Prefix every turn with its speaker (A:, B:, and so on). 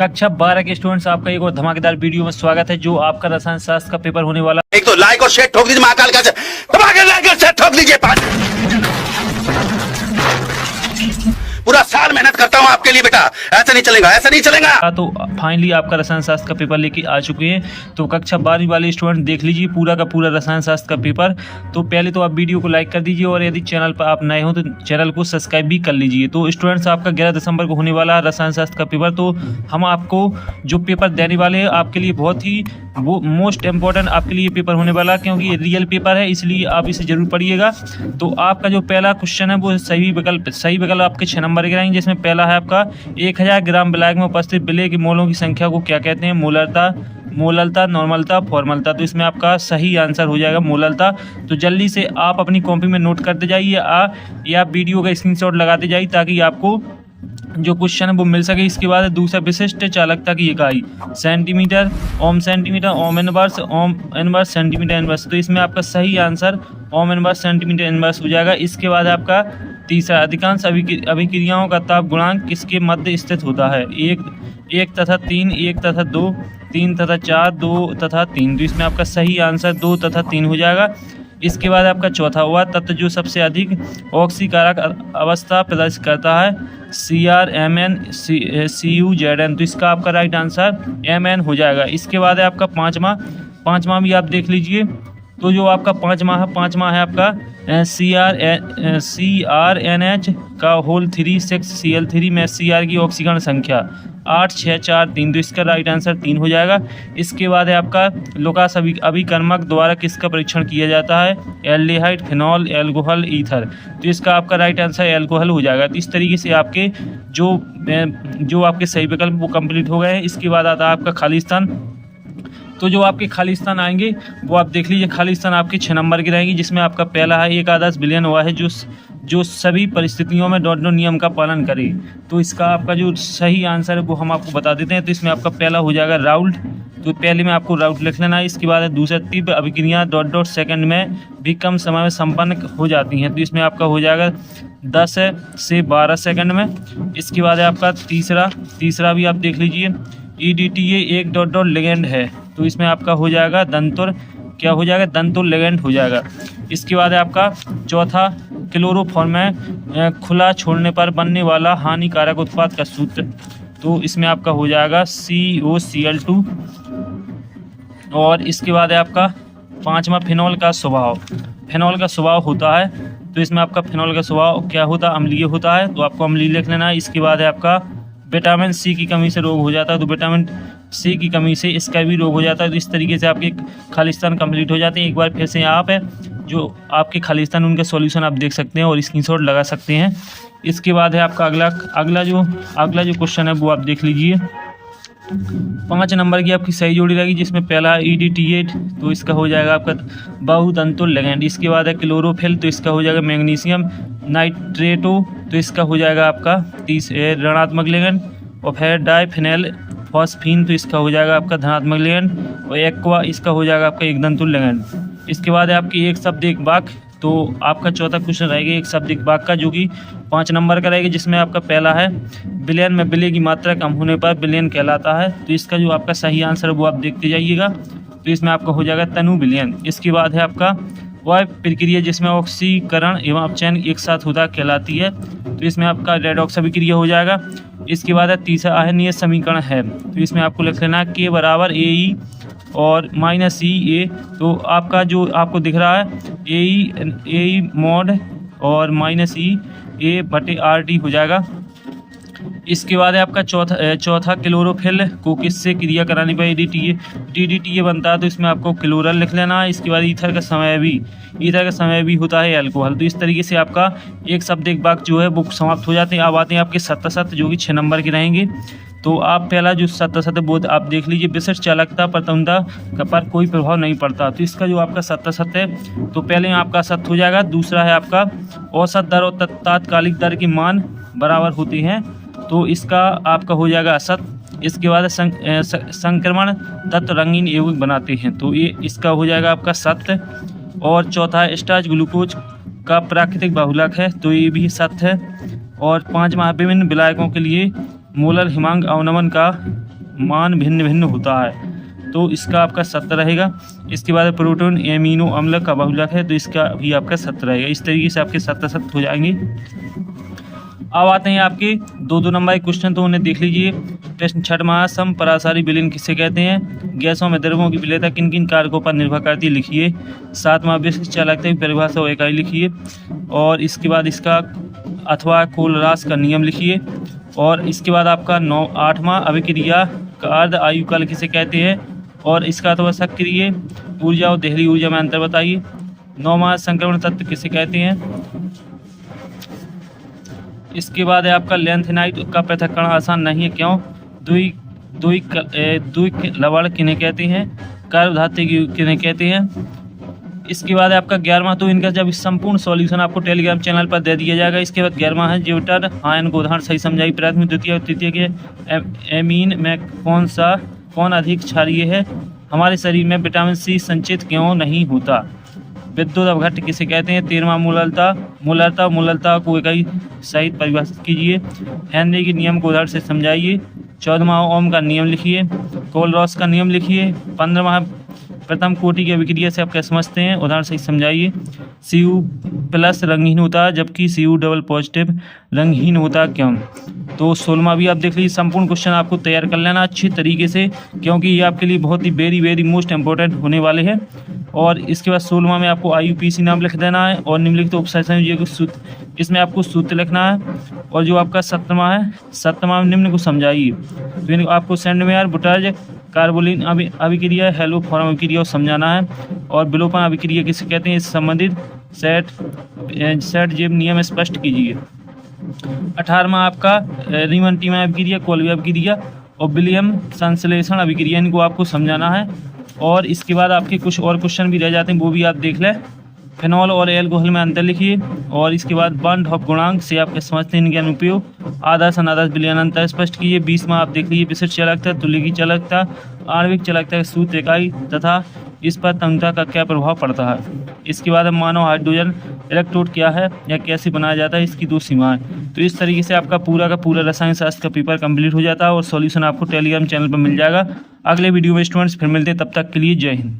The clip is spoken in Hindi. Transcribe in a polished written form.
A: कक्षा 12 के स्टूडेंट्स, आपका एक और धमाकेदार वीडियो में स्वागत है। जो आपका रसायन शास्त्र का पेपर होने वाला,
B: एक तो लाइक और शेयर ठोक दीजिए, महाकाल का लाइक और शेयर ठोक दीजिए। पूरा साल मेहनत करता हूँ आपके लिए बेटा, ऐसा नहीं चलेगा, ऐसा नहीं चलेगा।
A: तो फाइनली आपका रसायन शास्त्र का पेपर लेके आ चुके हैं। तो कक्षा 12 वाले स्टूडेंट देख लीजिए पूरा का पूरा रसायन शास्त्र का पेपर। तो पहले तो आप वीडियो को लाइक कर दीजिए और यदि चैनल पर आप नए हो तो चैनल को सब्सक्राइब भी कर लीजिए। तो स्टूडेंट्स, आपका 11 दिसंबर को होने वाला रसायन शास्त्र का पेपर। तो हम आपको जो पेपर देने वाले हैं आपके लिए बहुत ही वो मोस्ट इम्पोर्टेंट आपके लिए पेपर होने वाला, क्योंकि ये रियल पेपर है, इसलिए आप इसे जरूर पढ़िएगा। तो आपका जो पहला क्वेश्चन है वो सही विकल्प आपके 6 नंबर के रहेंगे, जिसमें पहला है आपका 1000 ग्राम विलायक में उपस्थित विलेय के मोलों की संख्या को क्या कहते हैं? मोललता, नॉर्मलता, फॉर्मलता। तो इसमें आपका सही आंसर हो जाएगा मोललता। तो जल्दी से आप अपनी कॉपी में नोट करते जाइए या वीडियो का स्क्रीनशॉट लगाते जाइए ताकि आपको जो क्वेश्चन है वो मिल सके। इसके बाद दूसरा विशिष्ट चालकता की इकाई centimetre, ohm inverse, ohm inverse, centimetre inverse. तो इसमें आपका सही answer ohm inverse, centimetre inverse हो जाएगा। इसके बाद आपका तीसरा, अधिकांश अभिक्रियाओं का ताप गुणांक किसके मध्य स्थित होता है? 1 तथा 3, 1 तथा 2, 3 तथा 4, 2 तथा 3। तो इसमें आपका सही आंसर 2 तथा 3 हो जाएगा। इसके बाद आपका चौथा हुआ तत्व जो सबसे अधिक ऑक्सीकारक अवस्था प्रदर्शित करता है, CrMn, CuZn। तो इसका आपका राइट आंसर Mn हो जाएगा। इसके बाद है आपका पाँचवा भी आप देख लीजिए। तो जो आपका पाँचवा है आपका CrNH का होल 3 6Cl3 में Cr की ऑक्सीकरण संख्या 8 6 4 3। तो इसका राइट आंसर 3 हो जाएगा। इसके बाद है आपका लुकास अभिकर्मक द्वारा किसका परीक्षण किया जाता है? Aldehyde, phenol, alcohol, ether. तो इसका आपका राइट आंसर एल्कोहल हो जाएगा। तो इस तरीके से आपके जो आपके सही विकल्प वो कंप्लीट हो गए हैं। इसके बाद आता है आपका खालिस्तान। तो जो आपके खालिस्तान आएंगे वो आप देख लीजिए। खालिस्तान आपके 6 नंबर की रहेंगी, जिसमें आपका पहला है एक आदर्श विलयन हुआ है जो सभी परिस्थितियों में डॉट नियम का पालन करे। तो इसका आपका जो सही आंसर है वो हम आपको बता देते हैं। तो इसमें आपका पहला हो जाएगा राउल्ट। तो पहले में आपको राउल्ट लिख लेना है। इसके बाद दूसरा, तीव्र अभिक्रियाएं डॉट सेकंड में भी कम समय में संपन्न हो जाती हैं। तो इसमें आपका हो जाएगा 10 से 12 सेकंड में। इसके बाद है आपका तीसरा भी आप देख लीजिए। EDTA एक डॉट लिगेंड है। तो इसमें आपका हो जाएगा दंतुर लिगेंड हो जाएगा। इसके बाद है आपका चौथा, क्लोरोफॉर्म में खुला छोड़ने पर बनने वाला हानिकारक उत्पाद का सूत्र। तो इसमें आपका हो जाएगा COCl2। और इसके बाद है आपका पाँचवा, फिनॉल का स्वभाव होता है। तो इसमें आपका फिनॉल का स्वभाव क्या होता है? अम्लीय होता है। तो आपको अम्लीय लिख लेना है। इसके बाद है आपका विटामिन C की कमी से रोग हो जाता है। तो विटामिन C की कमी से इसका भी रोग हो जाता है। तो इस तरीके से आपके खालिस्तान कंप्लीट हो जाते हैं। एक बार फिर से आप है जो आपके खालिस्तान उनके सॉल्यूशन आप देख सकते हैं और स्क्रीनशॉट लगा सकते हैं। इसके बाद है आपका अगला जो क्वेश्चन है वो आप देख लीजिए। 5 नंबर की आपकी सही जोड़ी रहेगी, जिसमें पहला है EDTA। तो इसका हो जाएगा आपका बहुतंतुर लिगेंड। इसके बाद है क्लोरोफिल। तो इसका हो जाएगा मैग्नीशियम नाइट्रेटो। तो इसका हो जाएगा आपका ऋणात्मक लिगेंड। और फिर डाइफिनेल फॉस्फीन। तो इसका हो जाएगा आपका धनात्मक लिगेंड। और एक्वा, इसका हो जाएगा आपका एक दंतुल लिगेंड। इसके बाद है आपकी एक शब्द एक वाक्य। तो आपका चौथा क्वेश्चन रहेगा एक शब्द एक वाक्य का, जो कि 5 नंबर का रहेगा, जिसमें आपका पहला है विलयन में विलेय की मात्रा कम होने पर विलयन कहलाता है। तो इसका जो आपका सही आंसर है वो आप देखते जाइएगा। तो इसमें आपका हो जाएगा तनु विलयन। इसके बाद है आपका वह प्रक्रिया जिसमें ऑक्सीकरण एवं अपचयन एक साथ होता कहलाती है। तो इसमें आपका रेडॉक्स अभिक्रिया हो जाएगा। इसके बाद है तीसरा आयनीय समीकरण है। तो इसमें आपको लिख लेना है K बराबर AE और -EA। तो आपका जो आपको दिख रहा है AE मॉड और -EA/RT हो जाएगा। इसके बाद है आपका चौथा क्लोरोफिल को किससे क्रिया कराने पर DDTA बनता है। तो इसमें आपको क्लोरल लिख लेना है। इसके बाद ईथर का समय भी होता है अल्कोहल। तो इस तरीके से आपका एक शब्द एक वाक्य जो है वो समाप्त हो जाते हैं। अब आते हैं आपके सत्य जो कि 6 नंबर के रहेंगे। तो आप पहला जो सत्य बोध आप देख लीजिए। विशिष्ट चालकता प्रतुंता पर कोई प्रभाव नहीं पड़ता। तो इसका जो आपका सत्य है तो पहले आपका सत्य हो जाएगा। दूसरा है आपका औसत दर और तात्कालिक दर के मान बराबर होते हैं। तो इसका आपका हो जाएगा असत। इसके बाद संक्रमण तत्व रंगीन यौगिक बनाते हैं। तो ये इसका हो जाएगा आपका सत्य। और चौथा है स्टार्च ग्लूकोज का प्राकृतिक बहुलक है। तो ये भी सत्य है। और 5वां विभिन्न विलायकों के लिए मोलर हिमांक अवनमन का मान भिन्न भिन्न होता है, तो इसका आपका 7 रहेगा। इसके बाद प्रोटॉन एमिनो अम्ल का बहुलक है, तो इसका भी आपका 7 रहेगा। इस तरीके से आपके 7 हो जाएंगे। अब आते हैं आपके 2-2 नंबर के क्वेश्चन, तो उन्हें देख लीजिए। प्रश्न 6वां, समपरासारी विलयन किसे कहते हैं? गैसों में द्रव्यों की विलेयता किन किन कारकों पर निर्भर करती है, लिखिए। 7वां, विशिष्ट चालकता की परिभाषा और इकाई लिखिए। और इसके बाद इसका अथवा कोलरास का नियम लिखिए। और इसके बाद आपका 8वां, अभिक्रिया का अर्ध आयुकाल किसे कहते हैं? और इसका अथवा सक्रिय ऊर्जा और देहली ऊर्जा में अंतर बताइए। 9वां, संक्रमण तत्व किसे कहते हैं? इसके बाद है आपका लैंथेनाइट का पृथक्करण आसान नहीं है, क्यों? द्विक लवण किन्हें कहते हैं? कर्व धातु किन्हें कहते हैं? इसके बाद आपका 11वां, तो इनका जब संपूर्ण सॉल्यूशन आपको टेलीग्राम चैनल पर दे दिया जाएगा। इसके बाद 11वां है ज्यूटर आयन को उदाहरण सही समझाइए। प्राथमिक, द्वितीय और तृतीय के एमीन में कौन अधिक क्षारीय है? हमारे शरीर में विटामिन सी संचित क्यों नहीं होता? विद्युत अपघट्ट किसे कहते हैं? 13वां, मूलरता को इकाई सहित परिभाषित कीजिए। हेनरी के नियम को उदाहरण से समझाइए। 14वां, ओम का नियम लिखिए। कोलरॉस का नियम लिखिए। 15वां, प्रथम कोटि की अभिक्रिया से आप क्या समझते हैं, उदाहरण से समझाइए। Cu+ रंगहीन होता है, जबकि Cu+ रंगहीन होता, क्यों? तो 16वां भी आप देख लीजिए। संपूर्ण क्वेश्चन आपको तैयार कर लेना अच्छी तरीके से, क्योंकि ये आपके लिए बहुत ही वेरी मोस्ट इंपॉर्टेंट होने वाले हैं। और इसके बाद 16वां में आपको IUPAC नाम लिख देना है और निम्नलिखित उपसंयोजक सूत्र, इसमें आपको सूत्र लिखना है। और जो आपका 7वां है, 7वां निम्न को समझाइए। तो आपको सेंडमेयर बुटाज कार्बोलिन अभिक्रिया, हेलोफॉर्म अभिक्रिया को समझाना है। और विलोपन अभिक्रिया किसे कहते हैं, इस संबंधित सेट जेब नियम स्पष्ट कीजिए। 18वां आपका रीमन-टीमन अभिक्रिया, कोल्बे अभिक्रिया और विलियम संश्लेषण अभिक्रिया, इनको आपको समझाना है। और इसके बाद आपके कुछ और क्वेश्चन भी रह जाते हैं, वो भी आप देख लें। फिनॉल और एल्कोहल में अंतर लिखिए। और इसके बाद बॉन्ड ऑफ गुणांक से आप समझते हैं इनके अनुप्रयोग। आदर्श अनादर्श विलयन अंतर स्पष्ट कीजिए। 20वां आप देख लीजिए, विशिष्ट चालकता, तुल्यकी चालकता, आणविक चालकता के सूत्र, इकाई तथा इस पर तन्यता का क्या प्रभाव पड़ता है। इसके बाद मानव हाइड्रोजन इलेक्ट्रोड क्या है या कैसे बनाया जाता है, इसकी 2 सीमाएं। तो इस तरीके से आपका पूरा का पूरा रसायन शास्त्र का पेपर कंप्लीट हो जाता है और सॉल्यूशन आपको टेलीग्राम चैनल पर मिल जाएगा। अगले वीडियो में स्टूडेंट्स फिर मिलते हैं, तब तक के लिए जय हिंद।